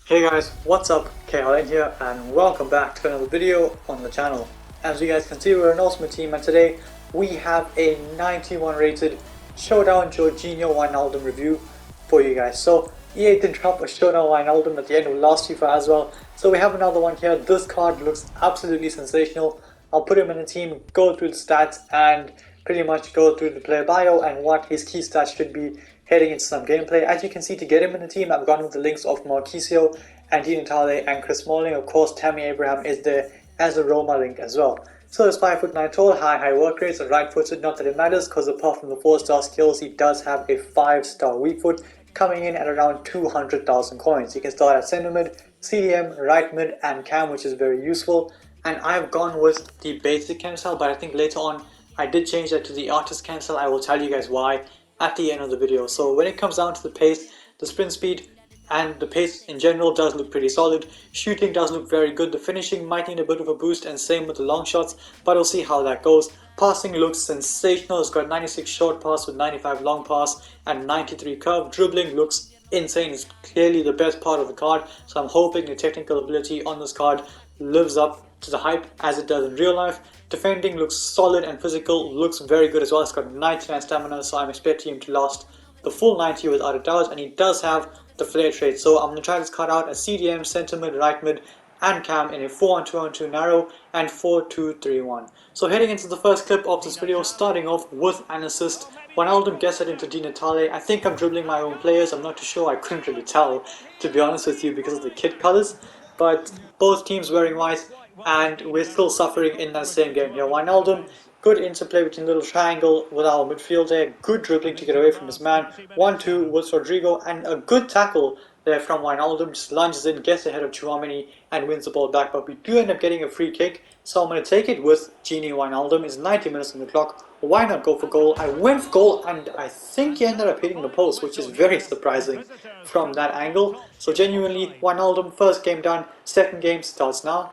Hey guys, what's up? KLN here and welcome back to another video on the channel. As you guys can see, we're an Ultimate team and today we have a 91 rated Showdown Georginio Wijnaldum review for you guys. So EA did drop a Showdown Wijnaldum at the end of last FIFA as well. So we have another one here. This card looks absolutely sensational. I'll put him in a team, go through the stats and pretty much go through the player bio and what his key stats should be heading into some gameplay. As you can see, to get him in the team, I've gone with the links of Marquisio and Di Natale and Chris Smalling. Of course, Tammy Abraham is there as a Roma link as well. So he's 5'9" tall, high work rates, and right-footed. Not that it matters, because apart from the 4-star skills, he does have a 5-star weak foot, coming in at around 200,000 coins. He can start at centre mid, CDM, right mid, and cam, which is very useful. And I've gone with the basic cancel, but I think later on I did change that to the artist cancel. I will tell you guys why at the end of the video. So when it comes down to the pace, the sprint speed and the pace in general does look pretty solid. Shooting does look very good. The finishing might need a bit of a boost, and same with the long shots, but we'll see how that goes. Passing looks sensational. It's got 96 short pass with 95 long pass and 93 curve. Dribbling looks insane. It's clearly the best part of the card, so I'm hoping the technical ability on this card lives up to the hype as it does in real life. Defending looks solid and physical, looks very good as well. It's got 99 stamina, so I'm expecting him to last the full 90 without a doubt, and he does have the flare trait. So I'm going to try this card out as CDM, centre mid, right mid and cam in a 4-on-2-on-2 narrow and 4-2-3-1. So heading into the first clip of this video, starting off with an assist. Wijnaldum gets it into Di Natale. I think I'm dribbling my own players. I'm not too sure. I couldn't really tell, to be honest with you, because of the kit colours. But both teams wearing white, and we're still suffering in that same game here. Wijnaldum, good interplay between little triangle with our midfield there, good dribbling to get away from his man, 1-2 with Rodrigo, and a good tackle there from Wijnaldum. Just lunges in, gets ahead of Chouameni and wins the ball back, but we do end up getting a free kick, so I'm going to take it with Gini Wijnaldum. It's 90 minutes on the clock. Why not go for goal? I went for goal and I think he ended up hitting the post, which is very surprising from that angle. So genuinely, Wijnaldum, first game done, second game starts now.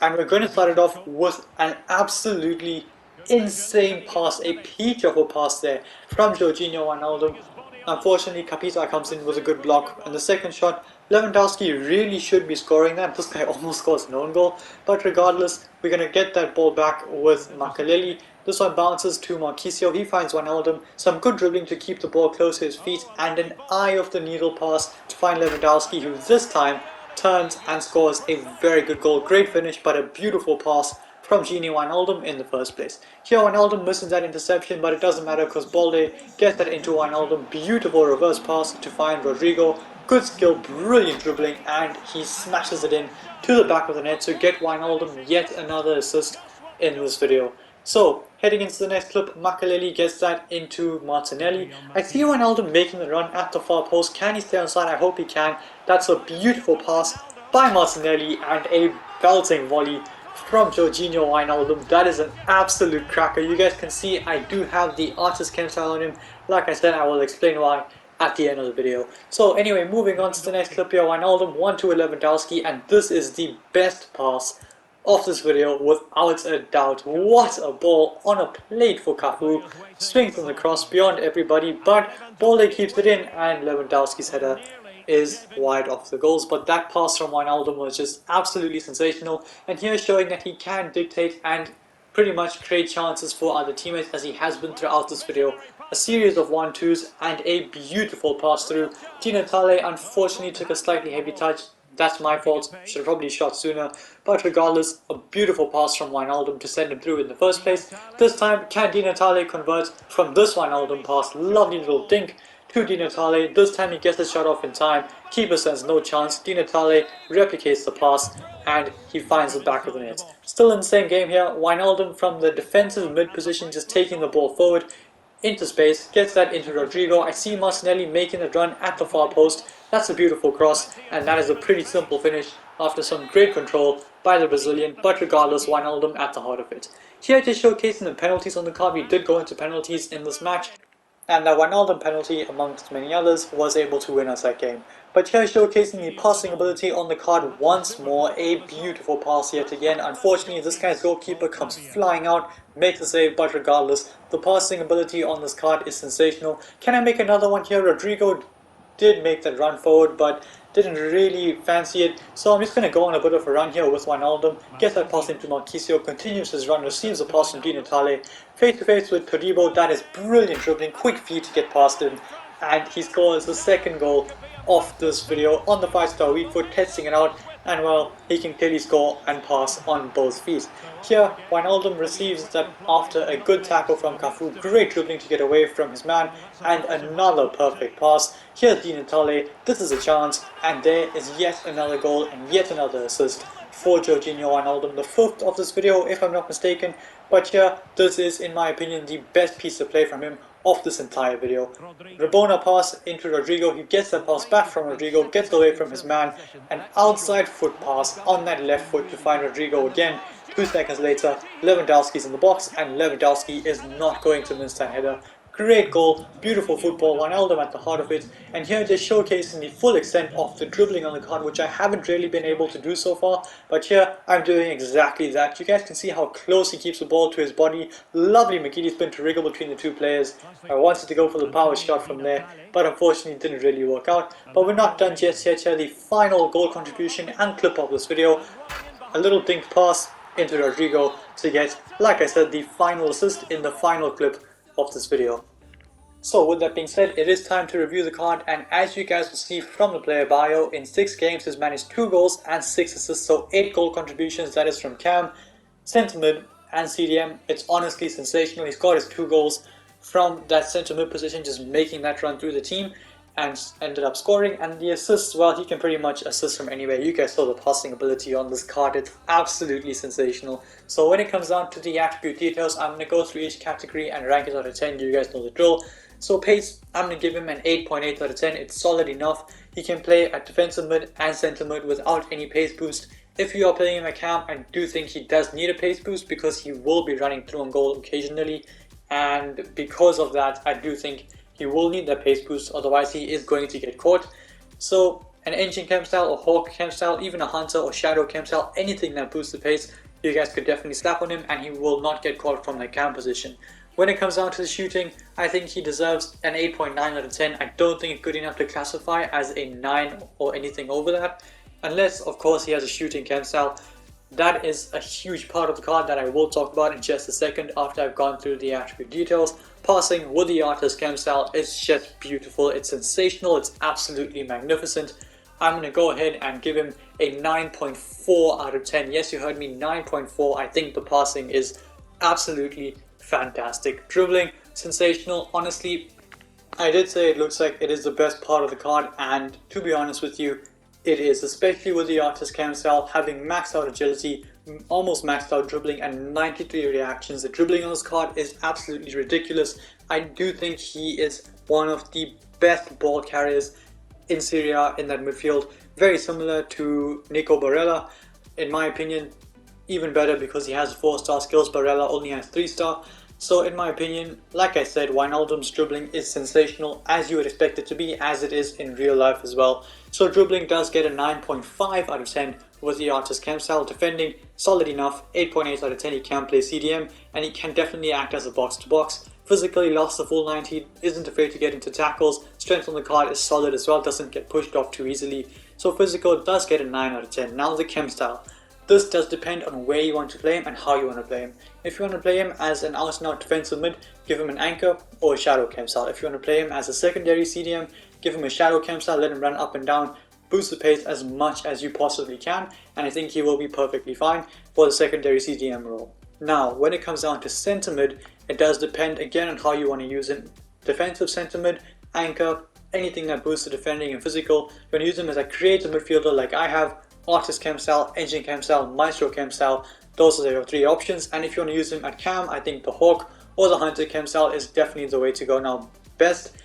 And we're going to start it off with an absolutely insane pass, a peach of a pass there from Georginio Wijnaldum. Unfortunately, Capita comes in with a good block, and the second shot, Lewandowski really should be scoring that. This guy almost scores an own goal, but regardless, we're going to get that ball back with Makelele. This one bounces to Marquisio. He finds Wijnaldum, some good dribbling to keep the ball close to his feet, and an eye of the needle pass to find Lewandowski, who this time turns and scores a very good goal. Great finish, but a beautiful pass from Gini Wijnaldum in the first place. Here Wijnaldum misses that interception, but it doesn't matter because Balde gets that into Wijnaldum. Beautiful reverse pass to find Rodrigo. Good skill, brilliant dribbling, and he smashes it in to the back of the net to get Wijnaldum yet another assist in this video. So, heading into the next clip, Makelele gets that into Martinelli. I see Wijnaldum making the run at the far post. Can he stay on side? I hope he can. That's a beautiful pass by Martinelli and a belting volley from Georginio Wijnaldum. That is an absolute cracker. You guys can see I do have the artist cancel on him. Like I said, I will explain why at the end of the video. So anyway, moving on to the next clip here, Wijnaldum 1-2 Lewandowski, and this is the best pass of this video without a doubt. What a ball on a plate for Cafu, swings from the cross beyond everybody, but Balde keeps it in and Lewandowski's header is wide off the goals. But that pass from Wijnaldum was just absolutely sensational, and here showing that he can dictate and pretty much create chances for other teammates, as he has been throughout this video. A series of 1-2s and a beautiful pass through. Di Natale unfortunately took a slightly heavy touch. That's my fault, should have probably shot sooner, but regardless, a beautiful pass from Wijnaldum to send him through in the first place. This time, can Di Natale convert from this Wijnaldum pass? Lovely little dink to Di Natale. This time he gets the shot off in time, keeper stands no chance. Di Natale replicates the pass and he finds the back of the net. Still in the same game here, Wijnaldum from the defensive mid position, just taking the ball forward into space, gets that into Rodrigo. I see Martinelli making a run at the far post. That's a beautiful cross, and that is a pretty simple finish after some great control by the Brazilian, but regardless, Wijnaldum at the heart of it. Here just showcasing the penalties on the card. We did go into penalties in this match, and that Wijnaldum penalty, amongst many others, was able to win us that game. But here showcasing the passing ability on the card once more, a beautiful pass yet again. Unfortunately, this guy's goalkeeper comes flying out, makes a save, but regardless, the passing ability on this card is sensational. Can I make another one here? Rodrigo did make that run forward, but didn't really fancy it, so I'm just going to go on a bit of a run here with Wijnaldum, gets that pass into Marquisio, continues his run, receives a pass from Di Natale, face to face with Todibo. That is brilliant dribbling, quick feet to get past him, and he scores the second goal of this video on the 5-star weak foot, testing it out, and well, he can clearly score and pass on both feet. Here, Wijnaldum receives that after a good tackle from Cafu, great dribbling to get away from his man, and another perfect pass. Here's Di Natale, this is a chance, and there is yet another goal and yet another assist for Georginio Wijnaldum, the 5th of this video if I'm not mistaken, but here, this is in my opinion the best piece of play from him of this entire video. Rabona pass into Rodrigo, he gets that pass back from Rodrigo, gets away from his man, an outside foot pass on that left foot to find Rodrigo again. 2 seconds later, Lewandowski's in the box, and Lewandowski is not going to miss that header. Great goal, beautiful football, Wijnaldum at the heart of it, and here just showcasing the full extent of the dribbling on the card, which I haven't really been able to do so far, but here I'm doing exactly that. You guys can see how close he keeps the ball to his body. Lovely McGeady spin to wriggle between the two players. I wanted to go for the power shot from there, but unfortunately it didn't really work out. But we're not done just yet. Here the final goal contribution and clip of this video. A little dink pass into Rodrigo to get, like I said, the final assist in the final clip of this video. So with that being said, it is time to review the card, and as you guys will see from the player bio, in 6 games he's managed 2 goals and 6 assists, so 8 goal contributions. That is from Cam, centre mid and CDM. It's honestly sensational. He's got his 2 goals from that centre mid position, just making that run through the team, and ended up scoring. And the assists, well, he can pretty much assist from anywhere. You guys saw the passing ability on this card, it's absolutely sensational. So when it comes down to the attribute details, I'm going to go through each category and rank it out of 10. You guys know the drill. So pace, I'm going to give him an 8.8 out of 10. It's solid enough. He can play at defensive mid and centre mid without any pace boost. If you are playing him at cam, I do think he does need a pace boost because he will be running through on goal occasionally, and because of that I do think he will need that pace boost, otherwise he is going to get caught. So an engine cam style or hawk cam style, even a hunter or shadow cam style, anything that boosts the pace, you guys could definitely slap on him and he will not get caught from the cam position. When it comes down to the shooting, I think he deserves an 8.9 out of 10. I don't think it's good enough to classify as a 9 or anything over that, unless of course he has a shooting cam style. That is a huge part of the card that I will talk about in just a second after I've gone through the attribute details. Passing with the artist cam style is just beautiful, it's sensational, it's absolutely magnificent. I'm going to go ahead and give him a 9.4 out of 10. Yes, you heard me, 9.4. I think the passing is absolutely fantastic. Dribbling, sensational. Honestly, I did say it looks like it is the best part of the card, and to be honest with you, it is, especially with the artist cam style, having maxed out agility, almost maxed out dribbling, and 93 reactions. The dribbling on this card is absolutely ridiculous. I do think he is one of the best ball carriers in Serie A in that midfield. Very similar to Nico Barella, in my opinion. Even better because he has 4-star skills, Barella only has 3-star. So in my opinion, like I said, Wijnaldum's dribbling is sensational, as you would expect it to be, as it is in real life as well. So dribbling does get a 9.5 out of 10 with the artist cam style. Defending, solid enough, 8.8 out of 10. He can play CDM and he can definitely act as a box-to-box. Physically lost the full 90, isn't afraid to get into tackles. Strength on the card is solid as well, doesn't get pushed off too easily. So physical does get a 9 out of 10. Now the chem style. This does depend on where you want to play him and how you want to play him. If you want to play him as an out-and-out defensive mid, give him an anchor or a shadow cam style. If you want to play him as a secondary CDM, give him a shadow cam style, let him run up and down, boost the pace as much as you possibly can, and I think he will be perfectly fine for the secondary CDM role. Now, when it comes down to centre mid, it does depend again on how you want to use him. Defensive centre mid, anchor, anything that boosts the defending and physical. You want to use him as a creative midfielder like I have, artist cam style, engine cam style, maestro cam style. Those are your 3 options, and if you want to use him at cam, I think the hawk or the hunter cam style is definitely the way to go. Now, best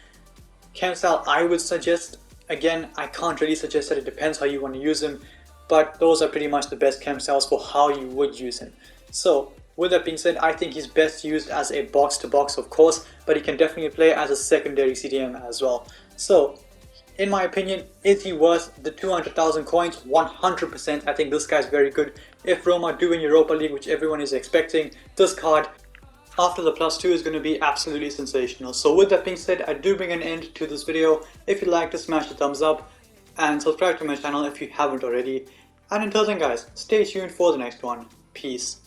cam style I would suggest, again, I can't really suggest that, it depends how you want to use him, but those are pretty much the best cam styles for how you would use him. So with that being said, I think he's best used as a box-to-box, of course, but he can definitely play as a secondary CDM as well. So in my opinion, is he worth the 200,000 coins? 100%. I think this guy's very good. If Roma do win Europa League, which everyone is expecting, this card after the +2 is going to be absolutely sensational. So with that being said, I do bring an end to this video. If you liked it, smash the thumbs up. and subscribe to my channel if you haven't already. And until then guys, stay tuned for the next one. Peace.